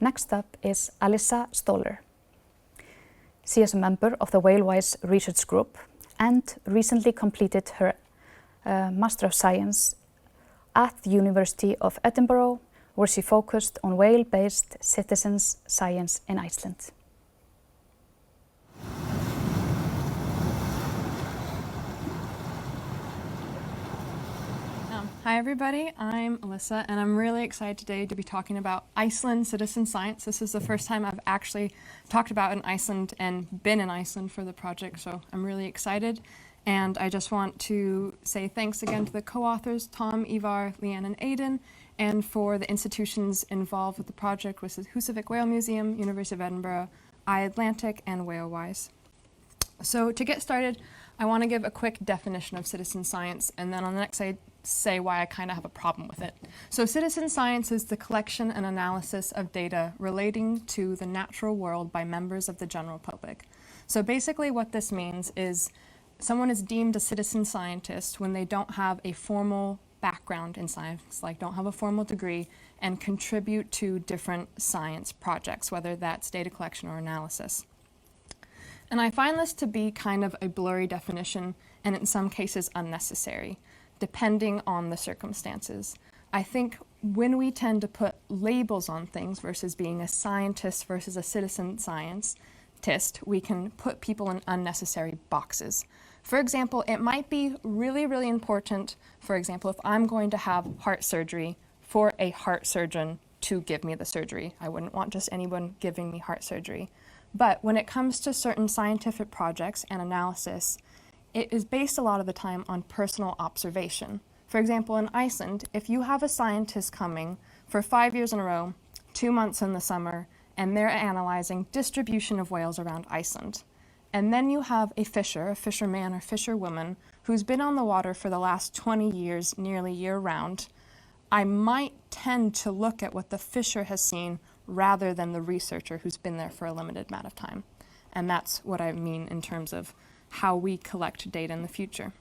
Next up is Alyssa Stoller. She is a member of the Whale-Wise Research Group and recently completed her Master of Science at the University of Edinburgh, where she focused on whale-based citizens science in Iceland. Hi everybody, I'm Alyssa and I'm really excited today to be talking about Iceland citizen science. This is the first time I've actually talked about in Iceland and been in Iceland for the project, so I'm really excited. And I just want to say thanks again to the co-authors, Tom, Ivar, Leanne, and Aidan, and for the institutions involved with the project, which is Husavik Whale Museum, University of Edinburgh, iAtlantic, and Whale-Wise. So to get started, I want to give a quick definition of citizen science, and then on the next slide, say why I kind of have a problem with it. So citizen science is the collection and analysis of data relating to the natural world by members of the general public. So basically what this means is someone is deemed a citizen scientist when they don't have a formal background in science, like don't have a formal degree, and contribute to different science projects, whether that's data collection or analysis. And I find this to be kind of a blurry definition and in some cases unnecessary, depending on the circumstances. I think when we tend to put labels on things versus being a scientist versus a citizen scientist, we can put people in unnecessary boxes. For example, it might be really, really important, for example, if I'm going to have heart surgery, for a heart surgeon to give me the surgery. I wouldn't want just anyone giving me heart surgery. But when it comes to certain scientific projects and analysis, it is based a lot of the time on personal observation. For example, in Iceland, if you have a scientist coming for 5 years in a row, 2 months in the summer, and they're analyzing distribution of whales around Iceland, and then you have a fisherman or fisherwoman, who's been on the water for the last 20 years, nearly year-round, I might tend to look at what the fisher has seen rather than the researcher who's been there for a limited amount of time. And that's what I mean in terms of how we collect data in the future.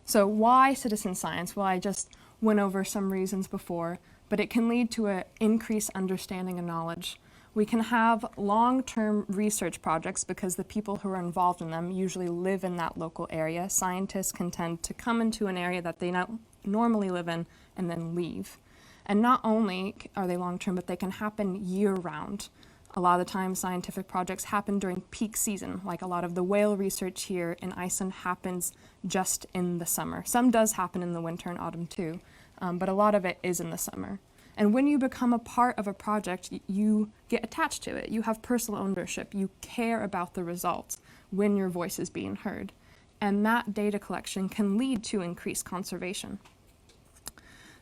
So why citizen science? Well, I just went over some reasons before, but it can lead to an increased understanding and knowledge. We can have long-term research projects because the people who are involved in them usually live in that local area. Scientists can tend to come into an area that they not normally live in and then leave. And not only are they long-term, but they can happen year-round. A lot of the time, scientific projects happen during peak season, like a lot of the whale research here in Iceland happens just in the summer. Some does happen in the winter and autumn too, but a lot of it is in the summer. And when you become a part of a project, you get attached to it. You have personal ownership. You care about the results when your voice is being heard. And that data collection can lead to increased conservation.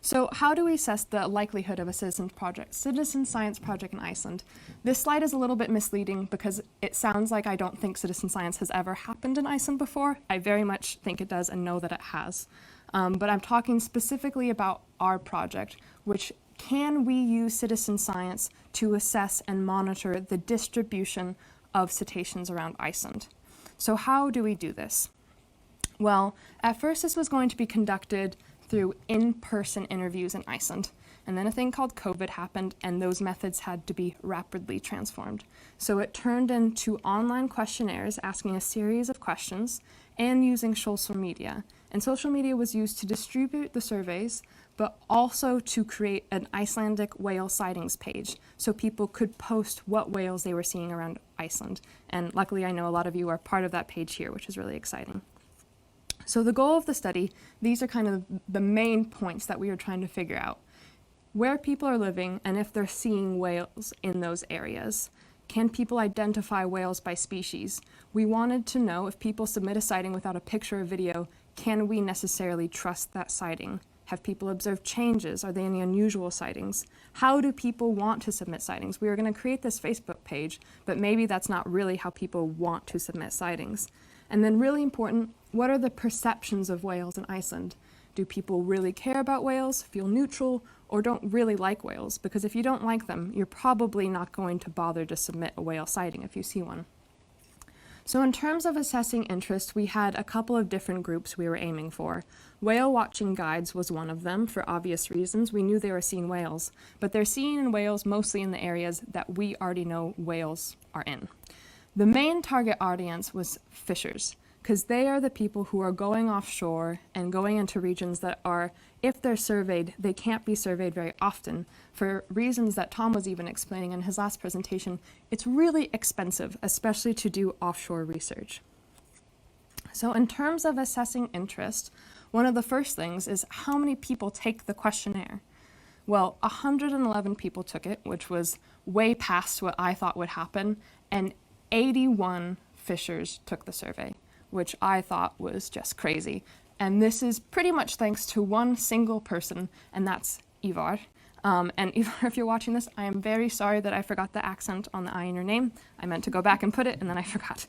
So how do we assess the likelihood of a citizen science project in Iceland? This slide is a little bit misleading because it sounds like I don't think citizen science has ever happened in Iceland before. I very much think it does and know that it has. But I'm talking specifically about our project, which can we use citizen science to assess and monitor the distribution of cetaceans around Iceland? So how do we do this? Well, at first this was going to be conducted through in-person interviews in Iceland. And then a thing called COVID happened and those methods had to be rapidly transformed. So it turned into online questionnaires asking a series of questions and using social media. And social media was used to distribute the surveys, but also to create an Icelandic whale sightings page so people could post what whales they were seeing around Iceland. And luckily I know a lot of you are part of that page here, which is really exciting. So the goal of the study, these are kind of the main points that we were trying to figure out. Where people are living and if they're seeing whales in those areas. Can people identify whales by species? We wanted to know if people submit a sighting without a picture or video, can we necessarily trust that sighting? Have people observed changes? Are there any unusual sightings? How do people want to submit sightings? We were going to create this Facebook page, but maybe that's not really how people want to submit sightings. And then really important, what are the perceptions of whales in Iceland? Do people really care about whales, feel neutral, or don't really like whales? Because if you don't like them, you're probably not going to bother to submit a whale sighting if you see one. So in terms of assessing interest, we had a couple of different groups we were aiming for. Whale watching guides was one of them for obvious reasons. We knew they were seeing whales, but they're seeing whales mostly in the areas that we already know whales are in. The main target audience was fishers, because they are the people who are going offshore and going into regions that are, if they're surveyed, they can't be surveyed very often for reasons that Tom was even explaining in his last presentation. It's really expensive, especially to do offshore research. So in terms of assessing interest, one of the first things is how many people take the questionnaire. Well, 111 people took it, which was way past what I thought would happen, and 81 fishers took the survey, which I thought was just crazy. And this is pretty much thanks to one single person, and that's Ivar. And Ivar, if you're watching this, I am very sorry that I forgot the accent on the I in your name. I meant to go back and put it, and then I forgot.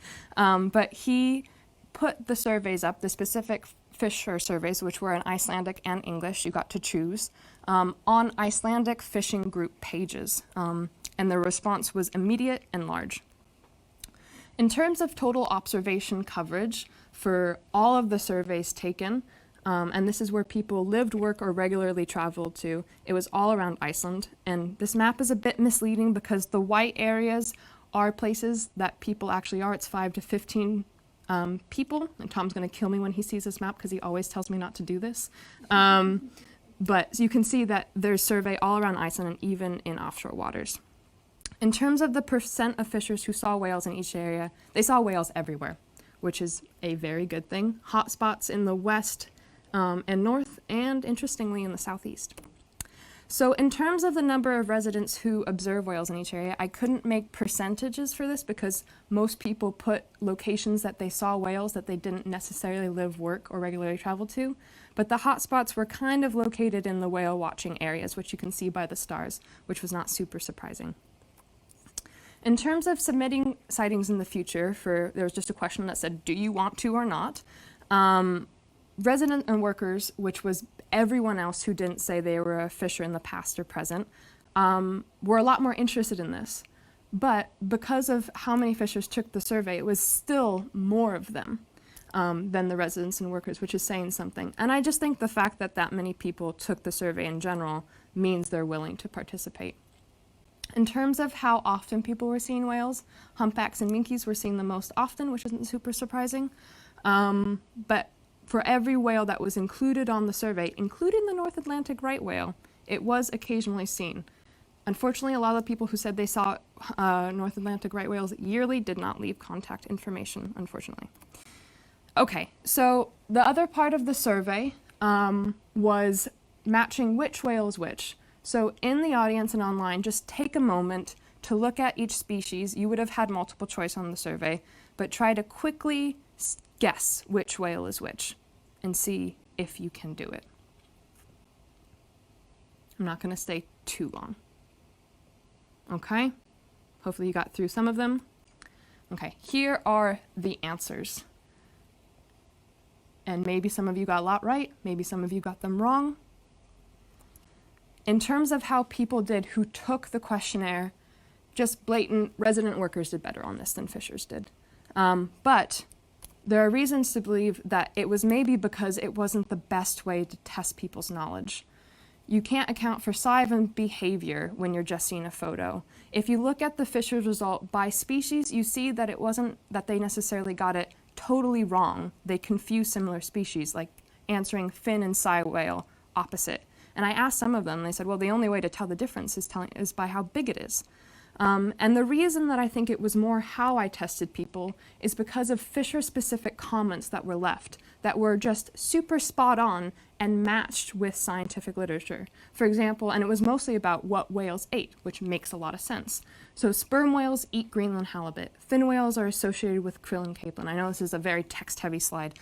But he put the surveys up, the specific fisher surveys, which were in Icelandic and English, you got to choose, on Icelandic fishing group pages. And the response was immediate and large. In terms of total observation coverage for all of the surveys taken, and this is where people lived, work, or regularly traveled to, it was all around Iceland. And this map is a bit misleading because the white areas are places that people actually are. It's 5 to 15 people, and Tom's going to kill me when he sees this map because he always tells me not to do this. But you can see that there's survey all around Iceland and even in offshore waters. In terms of the percent of fishers who saw whales in each area, they saw whales everywhere, which is a very good thing. Hotspots in the west and north, and interestingly in the southeast. So in terms of the number of residents who observe whales in each area, I couldn't make percentages for this because most people put locations that they saw whales that they didn't necessarily live, work, or regularly travel to. But the hotspots were kind of located in the whale watching areas, which you can see by the stars, which was not super surprising. In terms of submitting sightings in the future, there was just a question that said, do you want to or not? Resident and workers, which was everyone else who didn't say they were a fisher in the past or present, were a lot more interested in this. But because of how many fishers took the survey, it was still more of them than the residents and workers, which is saying something. And I just think the fact that that many people took the survey in general means they're willing to participate. In terms of how often people were seeing whales, humpbacks and minkies were seen the most often, which isn't super surprising. But for every whale that was included on the survey, including the North Atlantic right whale, it was occasionally seen. Unfortunately, a lot of the people who said they saw North Atlantic right whales yearly did not leave contact information, unfortunately. Okay, so the other part of the survey was matching which whale is which. So in the audience and online, just take a moment to look at each species. You would have had multiple choice on the survey, but try to quickly guess which whale is which and see if you can do it. I'm not going to stay too long. Okay, hopefully you got through some of them. Okay, here are the answers. And maybe some of you got a lot right, maybe some of you got them wrong. In terms of how people did who took the questionnaire, just blatant resident workers did better on this than fishers did. But there are reasons to believe that it was maybe because it wasn't the best way to test people's knowledge. You can't account for silent behavior when you're just seeing a photo. If you look at the fishers result by species, you see that it wasn't that they necessarily got it totally wrong. They confused similar species, like answering fin and sei whale opposite. And I asked some of them, and they said, well, the only way to tell the difference is by how big it is. And the reason that I think it was more how I tested people is because of fisher-specific comments that were left that were just super spot on and matched with scientific literature. For example, and it was mostly about what whales ate, which makes a lot of sense. So sperm whales eat Greenland halibut. Fin whales are associated with krill and capelin. I know this is a very text-heavy slide.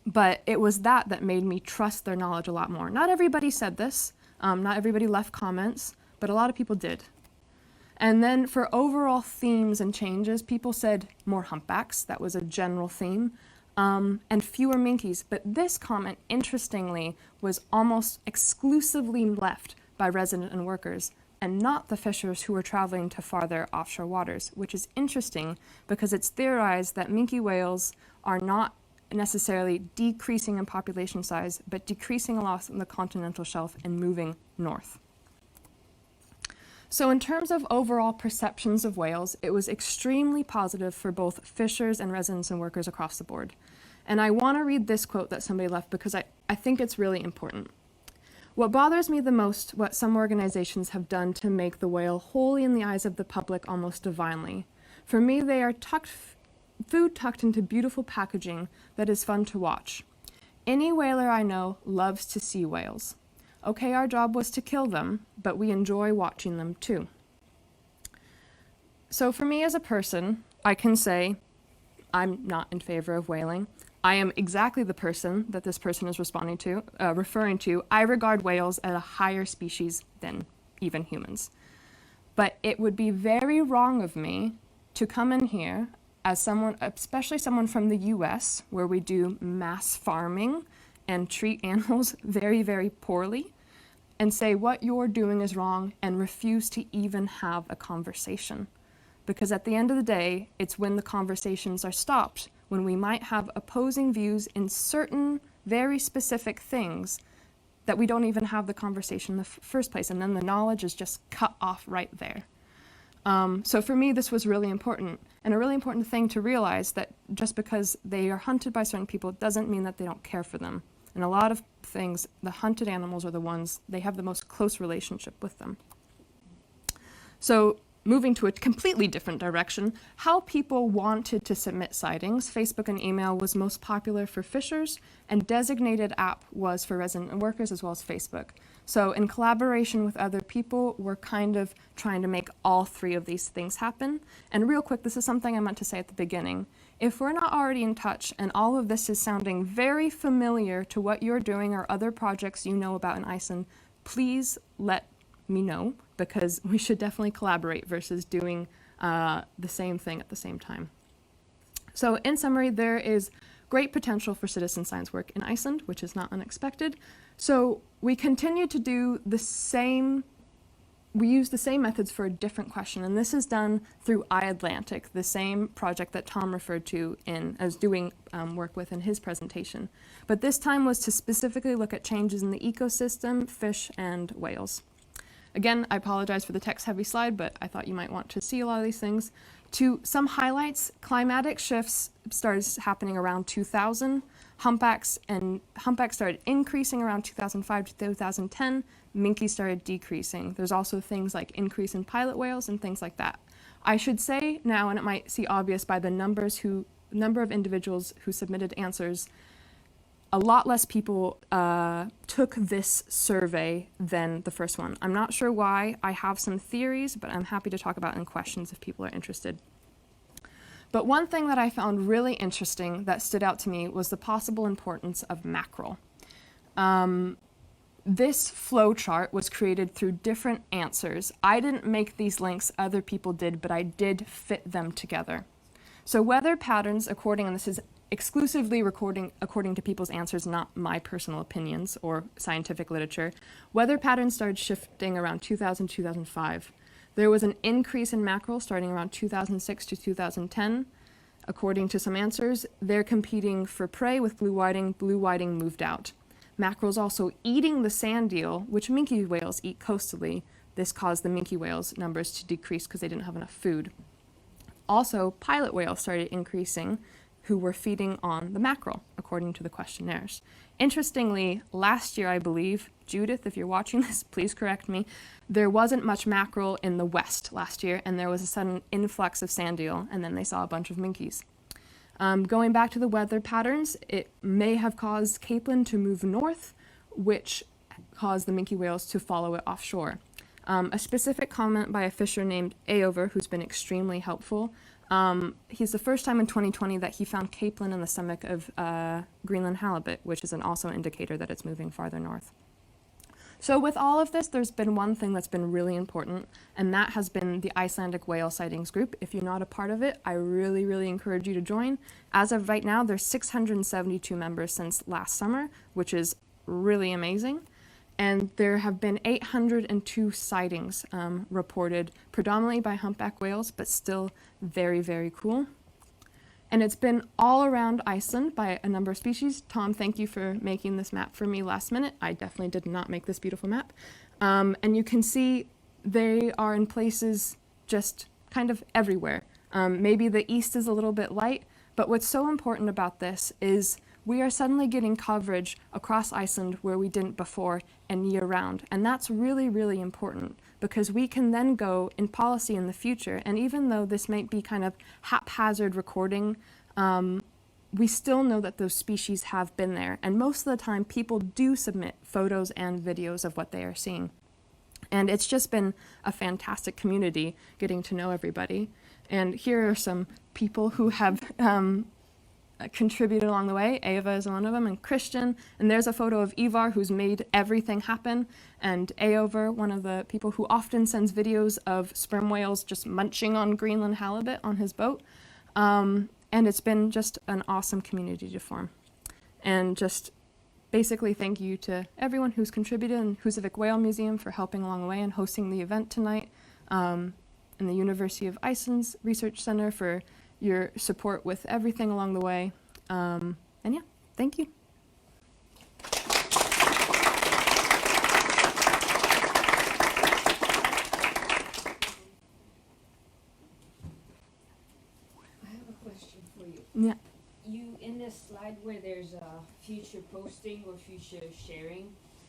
But it was that made me trust their knowledge a lot more. Not everybody said this, not everybody left comments, but a lot of people did. And then for overall themes and changes, people said more humpbacks, that was a general theme, and fewer minkies. But this comment, interestingly, was almost exclusively left by resident and workers. and not the fishers who were traveling to farther offshore waters, which is interesting because it's theorized that minke whales are not necessarily decreasing in population size, but decreasing along the continental shelf and moving north. So in terms of overall perceptions of whales, it was extremely positive for both fishers and residents and workers across the board. And I want to read this quote that somebody left because I think it's really important. What bothers me the most, what some organizations have done to make the whale holy in the eyes of the public almost divinely. For me, they are food tucked into beautiful packaging that is fun to watch. Any whaler I know loves to see whales. Okay, our job was to kill them, but we enjoy watching them too. So for me as a person, I can say I'm not in favor of whaling. I am exactly the person that this person is referring to. I regard whales as a higher species than even humans. But it would be very wrong of me to come in here as someone, especially someone from the US, where we do mass farming and treat animals very, very poorly, and say what you're doing is wrong and refuse to even have a conversation. Because at the end of the day, it's when the conversations are stopped, when we might have opposing views in certain very specific things, that we don't even have the conversation in the first place, and then the knowledge is just cut off right there. So for me, this was really important, and a really important thing to realize that just because they are hunted by certain people doesn't mean that they don't care for them. And a lot of things, the hunted animals are the ones, they have the most close relationship with them. So moving to a completely different direction, how people wanted to submit sightings. Facebook and email was most popular for fishers, and designated app was for resident workers as well as Facebook. So in collaboration with other people, we're kind of trying to make all three of these things happen. And real quick, this is something I meant to say at the beginning. If we're not already in touch and all of this is sounding very familiar to what you're doing or other projects you know about in Iceland, please let me know, because we should definitely collaborate versus doing the same thing at the same time. So in summary, there is great potential for citizen science work in Iceland, which is not unexpected. So we continue to do the same, we use the same methods for a different question, and this is done through iAtlantic, the same project that Tom referred to as doing work with in his presentation. But this time was to specifically look at changes in the ecosystem, fish, and whales. Again, I apologize for the text-heavy slide, but I thought you might want to see a lot of these things. To some highlights, climatic shifts started happening around 2000. Humpbacks started increasing around 2005 to 2010. Minke started decreasing. There's also things like increase in pilot whales and things like that. I should say now, and it might seem obvious by the number of individuals who submitted answers, a lot less people took this survey than the first one. I'm not sure why. I have some theories, but I'm happy to talk about in questions if people are interested. But one thing that I found really interesting that stood out to me was the possible importance of mackerel. This flow chart was created through different answers. I didn't make these links, other people did, but I did fit them together. So weather patterns, and this is exclusively according to people's answers, not my personal opinions or scientific literature, weather patterns started shifting around 2000, 2005. There was an increase in mackerel starting around 2006 to 2010. According to some answers, they're competing for prey with blue whiting. Blue whiting moved out. Mackerel's also eating the sand eel, which minke whales eat coastally. This caused the minke whales numbers to decrease because they didn't have enough food. Also, pilot whales started increasing, who were feeding on the mackerel, according to the questionnaires. Interestingly, last year, I believe, Judith, if you're watching this, please correct me, there wasn't much mackerel in the west last year, and there was a sudden influx of sand eel, and then they saw a bunch of minkies. Going back to the weather patterns, it may have caused capelin to move north, which caused the minke whales to follow it offshore. A specific comment by a fisher named Aover, who's been extremely helpful. He's the first time in 2020 that he found capelin in the stomach of Greenland halibut, which is also an indicator that it's moving farther north. So with all of this, there's been one thing that's been really important, and that has been the Icelandic Whale Sightings Group. If you're not a part of it, I really, really encourage you to join. As of right now, there's 672 members since last summer, which is really amazing. And there have been 802 sightings reported, predominantly by humpback whales, but still very, very cool. And it's been all around Iceland by a number of species. Tom, thank you for making this map for me last minute. I definitely did not make this beautiful map. And you can see they are in places just kind of everywhere. Maybe the east is a little bit light, but what's so important about this is we are suddenly getting coverage across Iceland where we didn't before and year round. And that's really, really important because we can then go in policy in the future. And even though this might be kind of haphazard recording, we still know that those species have been there. And most of the time people do submit photos and videos of what they are seeing. And it's just been a fantastic community getting to know everybody. And here are some people who have contributed along the way. Ava is one of them, and Christian. And there's a photo of Ivar, who's made everything happen. And Eover, one of the people who often sends videos of sperm whales just munching on Greenland halibut on his boat. And it's been just an awesome community to form. And just basically thank you to everyone who's contributed, and Husavik Whale Museum for helping along the way and hosting the event tonight, and the University of Iceland's Research Center for your support with everything along the way. And yeah, thank you. I have a question for you. Yeah. You, in this slide where there's future posting or future sharing,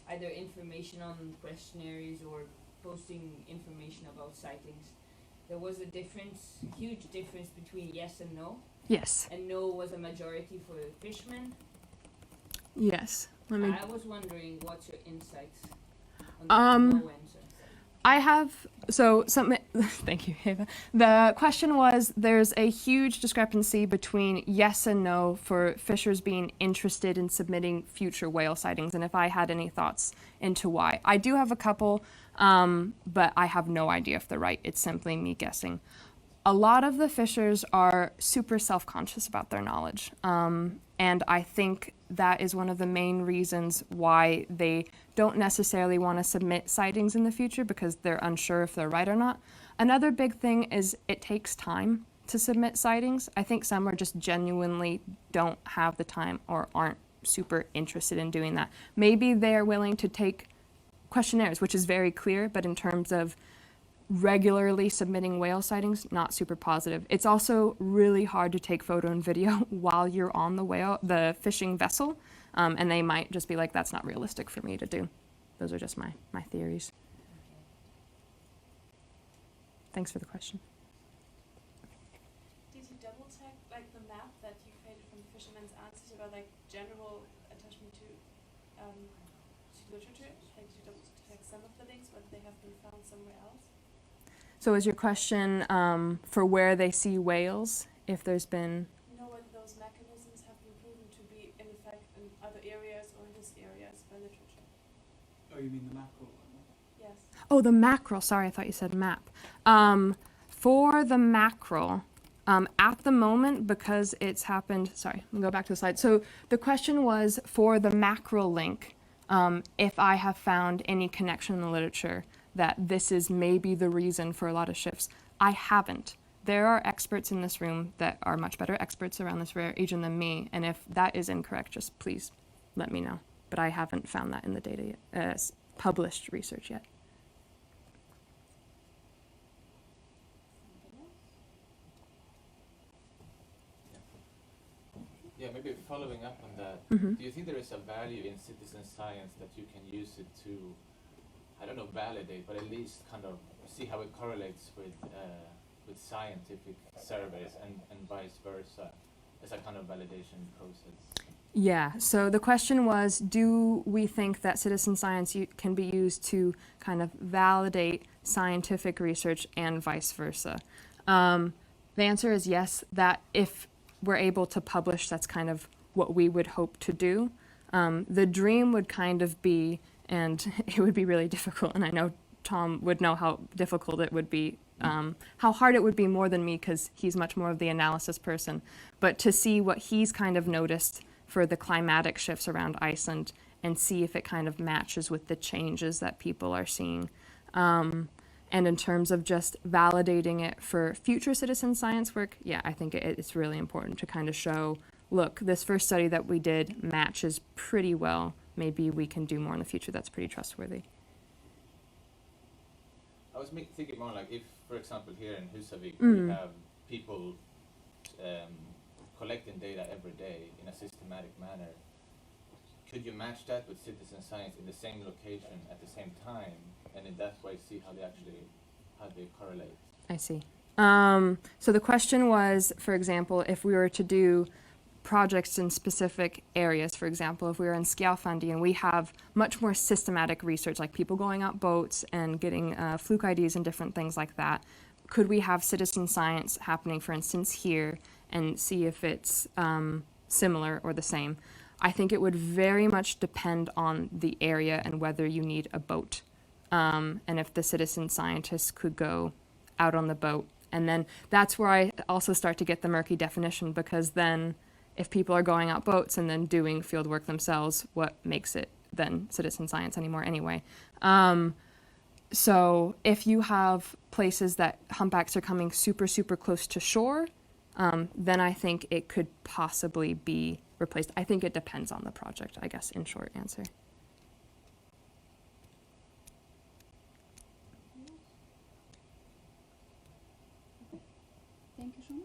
either information on questionnaires or posting information about sightings, there was a difference, huge difference between yes and no. Yes. And no was a majority for fishermen. Yes. Let me. I was wondering, what's your insights on the no answer? I have, so something, thank you, Ava. The question was, there's a huge discrepancy between yes and no for fishers being interested in submitting future whale sightings, and if I had any thoughts into why. I do have a couple, but I have no idea if they're right. It's simply me guessing. A lot of the fishers are super self-conscious about their knowledge, and I think that is one of the main reasons why they don't necessarily want to submit sightings in the future, because they're unsure if they're right or not. Another big thing is it takes time to submit sightings. I think some are just genuinely don't have the time or aren't super interested in doing that. Maybe they're willing to take questionnaires, which is very clear, but in terms of regularly submitting whale sightings, not super positive. It's also really hard to take photo and video while you're on the fishing vessel, and they might just be like, that's not realistic for me to do. Those are just my theories. Thanks for the question. Did you double check like the map that you created from the fisherman's answers about like general attachment to literature? Like did you double check some of the links, whether they have been found somewhere else? So is your question for where they see whales, if there's been... No, whether those mechanisms have been proven to be in effect in other areas or in this areas by literature? Oh, you mean the mackerel one? Yes. Oh, the mackerel. Sorry, I thought you said map. For the mackerel, at the moment, because it's happened... Sorry, let me go back to the slide. So the question was, for the mackerel link, if I have found any connection in the literature that this is maybe the reason for a lot of shifts. I haven't. There are experts in this room that are much better experts around this rare region than me, and if that is incorrect, just please let me know. But I haven't found that in the data yet, published research yet. Yeah, maybe following up on that, do you think there is a value in citizen science that you can use it to, I don't know, validate, but at least kind of see how it correlates with scientific surveys and vice versa as a kind of validation process? Yeah, so the question was, do we think that citizen science can be used to kind of validate scientific research and vice versa? The answer is yes, that if we're able to publish, that's kind of what we would hope to do. The dream would kind of be, and it would be really difficult, and I know Tom would know how difficult it would be, how hard it would be more than me, because he's much more of the analysis person, but to see what he's kind of noticed for the climatic shifts around Iceland and see if it kind of matches with the changes that people are seeing. And in terms of just validating it for future citizen science work, yeah, I think it's really important to kind of show, look, this first study that we did matches pretty well. Maybe we can do more in the future that's pretty trustworthy. I was thinking more like if, for example, here in Husavik, we have people collecting data every day in a systematic manner. Could you match that with citizen science in the same location at the same time, and in that way see how they correlate? I see. So the question was, for example, if we were to do projects in specific areas, for example, if we were in Skjaldfandi and we have much more systematic research, like people going out boats and getting fluke IDs and different things like that, could we have citizen science happening, for instance, here and see if it's similar or the same? I think it would very much depend on the area and whether you need a boat. And if the citizen scientists could go out on the boat. And then that's where I also start to get the murky definition, because then if people are going out boats and then doing field work themselves, what makes it then citizen science anymore anyway? So if you have places that humpbacks are coming super, super close to shore, then I think it could possibly be replaced. I think it depends on the project, I guess, in short answer. Thank you so much.